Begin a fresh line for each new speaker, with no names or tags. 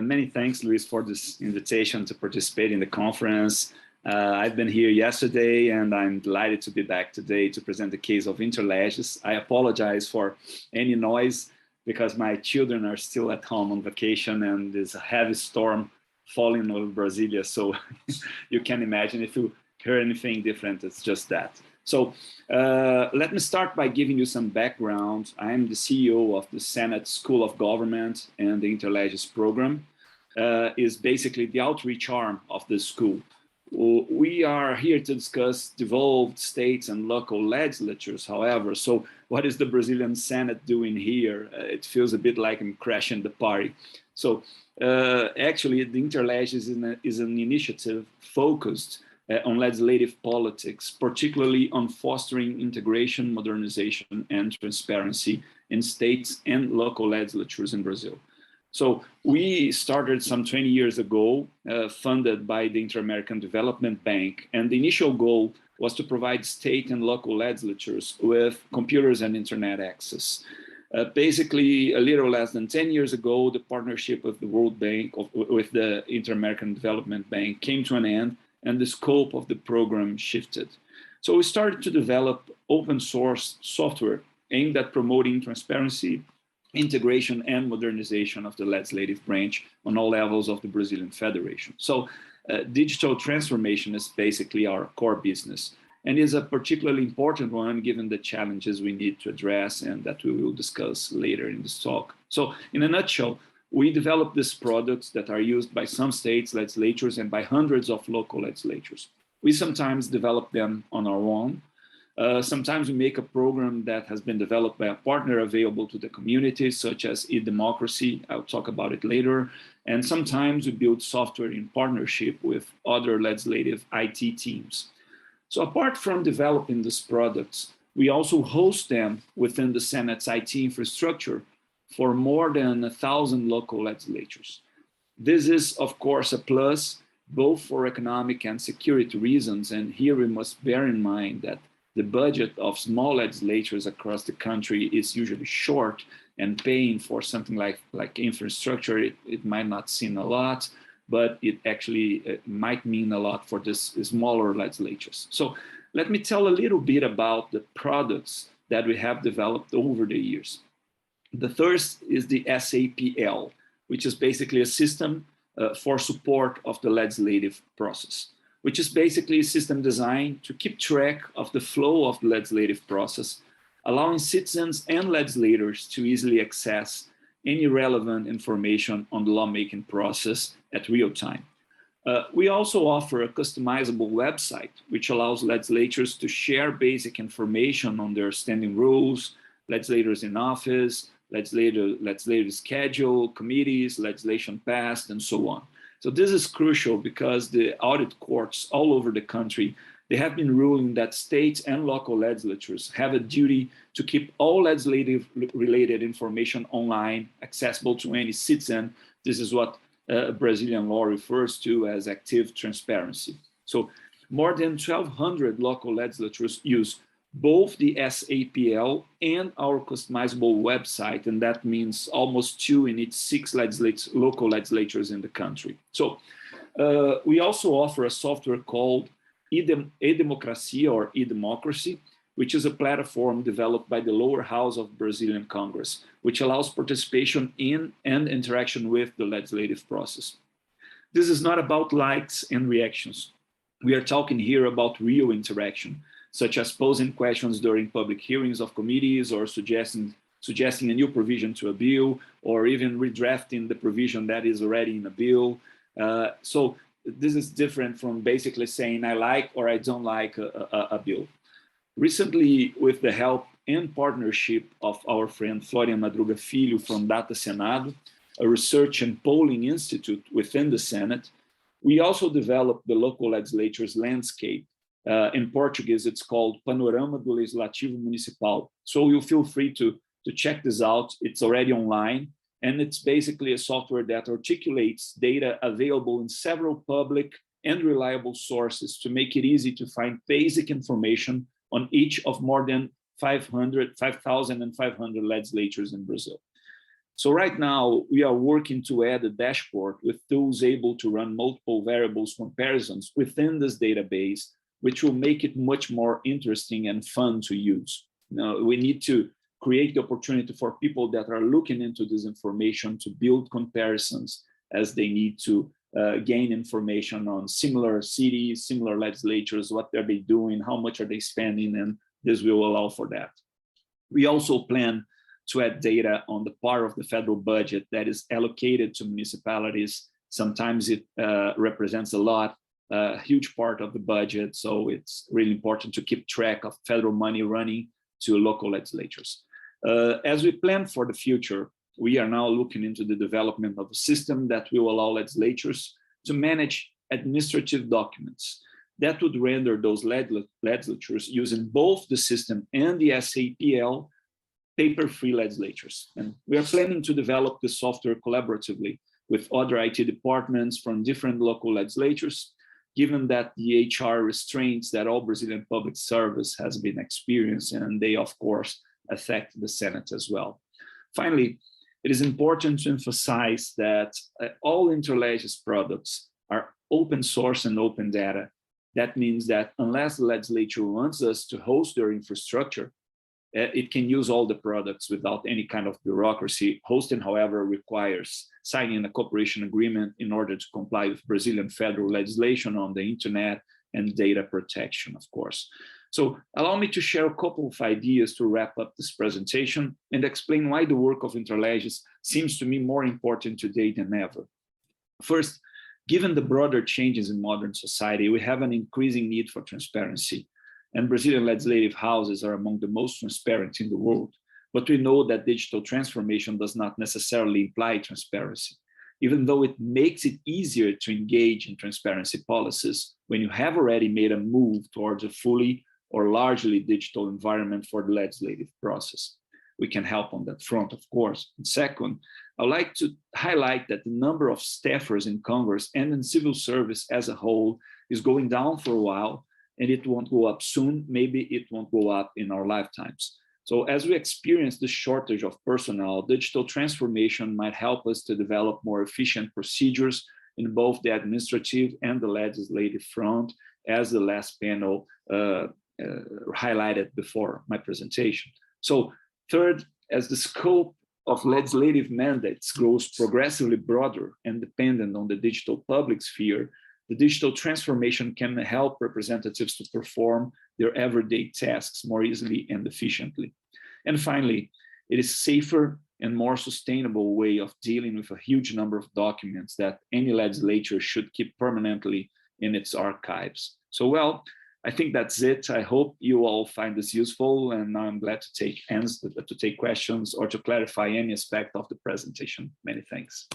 Many thanks, Luis, for this invitation to participate in the conference. I've been here yesterday, and I'm delighted to be back today to present the case of Interlegis. I apologize for any noise because my children are still at home on vacation, and there's a heavy storm falling over Brasilia. So you can imagine if you hear anything different, it's just that. So let me start by giving you some background. I'm the CEO of the Senate School of Government, and the Interlegis program is basically the outreach arm of the school. We are here to discuss devolved states and local legislatures, however. So what is the Brazilian Senate doing here? It feels a bit like I'm crashing the party. So actually, the Interlegis is an initiative focused on legislative politics, particularly on fostering integration, modernization, and transparency in states and local legislatures in Brazil. So we started some 20 years ago, funded by the Inter-American Development Bank, and the initial goal was to provide state and local legislatures with computers and internet access. Basically, a little less than 10 years ago, the partnership with the World Bank, with the Inter-American Development Bank, came to an end, and the scope of the program shifted. So we started to develop open source software aimed at promoting transparency, integration, and modernization of the legislative branch on all levels of the Brazilian Federation. So digital transformation is basically our core business, and is a particularly important one given the challenges we need to address and that we will discuss later in this talk. So in a nutshell, we develop these products that are used by some states' legislatures and by hundreds of local legislatures. We sometimes develop them on our own. Sometimes we make a program that has been developed by a partner available to the community, such as e-democracy. I'll talk about it later. And sometimes we build software in partnership with other legislative IT teams. So apart from developing these products, we also host them within the Senate's IT infrastructure for more than 1,000 local legislatures. This is, of course, a plus, both for economic and security reasons. And here we must bear in mind that the budget of small legislatures across the country is usually short, and paying for something like infrastructure, it might not seem a lot, but it actually might mean a lot for this smaller legislatures. So let me tell a little bit about the products that we have developed over the years. The first is the SAPL, which is basically a system for support of the legislative process, which is basically a system designed to keep track of the flow of the legislative process, allowing citizens and legislators to easily access any relevant information on the lawmaking process at real time. We also offer a customizable website, which allows legislators to share basic information on their standing rules, legislators in office, legislative schedule, committees, legislation passed, and so on. So this is crucial because the audit courts all over the country, they have been ruling that states and local legislatures have a duty to keep all legislative related information online, accessible to any citizen. This is what Brazilian law refers to as active transparency. So more than 1,200 local legislatures use both the SAPL and our customizable website, and that means almost 2 in each 6 local legislatures in the country. So we also offer a software called e-democracy or e-democracy, which is a platform developed by the lower house of Brazilian Congress, which allows participation in and interaction with the legislative process. This is not about likes and reactions. We are talking here about real interaction, such as posing questions during public hearings of committees, or suggesting a new provision to a bill, or even redrafting the provision that is already in a bill. So this is different from basically saying I like or I don't like a bill. Recently, with the help and partnership of our friend Florian Madruga Filho from Data Senado, a research and polling institute within the Senate, we also developed the local legislature's landscape. In Portuguese, it's called Panorama do Legislativo Municipal. So you feel free to check this out. It's already online, and it's basically a software that articulates data available in several public and reliable sources to make it easy to find basic information on each of more than 5,500 legislatures in Brazil. So right now, we are working to add a dashboard with tools able to run multiple variables comparisons within this database, which will make it much more interesting and fun to use. Now, we need to create the opportunity for people that are looking into this information to build comparisons as they need to gain information on similar cities, similar legislatures, what are they doing, how much are they spending, and this will allow for that. We also plan to add data on the part of the federal budget that is allocated to municipalities. Sometimes it represents a lot, a huge part of the budget, so it's really important to keep track of federal money running to local legislatures. As we plan for the future, we are now looking into the development of a system that will allow legislatures to manage administrative documents. That would render those legislatures using both the system and the SAPL paper-free legislatures. And we are planning to develop the software collaboratively with other IT departments from different local legislatures, given that the HR restraints that all Brazilian public service has been experiencing, and they, of course, affect the Senate as well. Finally, it is important to emphasize that all Interlegis products are open source and open data. That means that unless the legislature wants us to host their infrastructure, it can use all the products without any kind of bureaucracy. Hosting, however, requires signing a cooperation agreement in order to comply with Brazilian federal legislation on the internet and data protection, of course. So allow me to share a couple of ideas to wrap up this presentation and explain why the work of Interlegis seems to me more important today than ever. First, given the broader changes in modern society, we have an increasing need for transparency. And Brazilian legislative houses are among the most transparent in the world. But we know that digital transformation does not necessarily imply transparency. Even though it makes it easier to engage in transparency policies when you have already made a move towards a fully or largely digital environment for the legislative process. We can help on that front, of course. And second, I would like to highlight that the number of staffers in Congress and in civil service as a whole is going down for a while, and it won't go up soon. Maybe it won't go up in our lifetimes. So as we experience the shortage of personnel, digital transformation might help us to develop more efficient procedures in both the administrative and the legislative front, as the last panel highlighted before my presentation. So third, as the scope of legislative mandates grows progressively broader and dependent on the digital public sphere, the digital transformation can help representatives to perform their everyday tasks more easily and efficiently. And finally, it is a safer and more sustainable way of dealing with a huge number of documents that any legislature should keep permanently in its archives. So, well, I think that's it. I hope you all find this useful, and now I'm glad to take questions or to clarify any aspect of the presentation. Many thanks.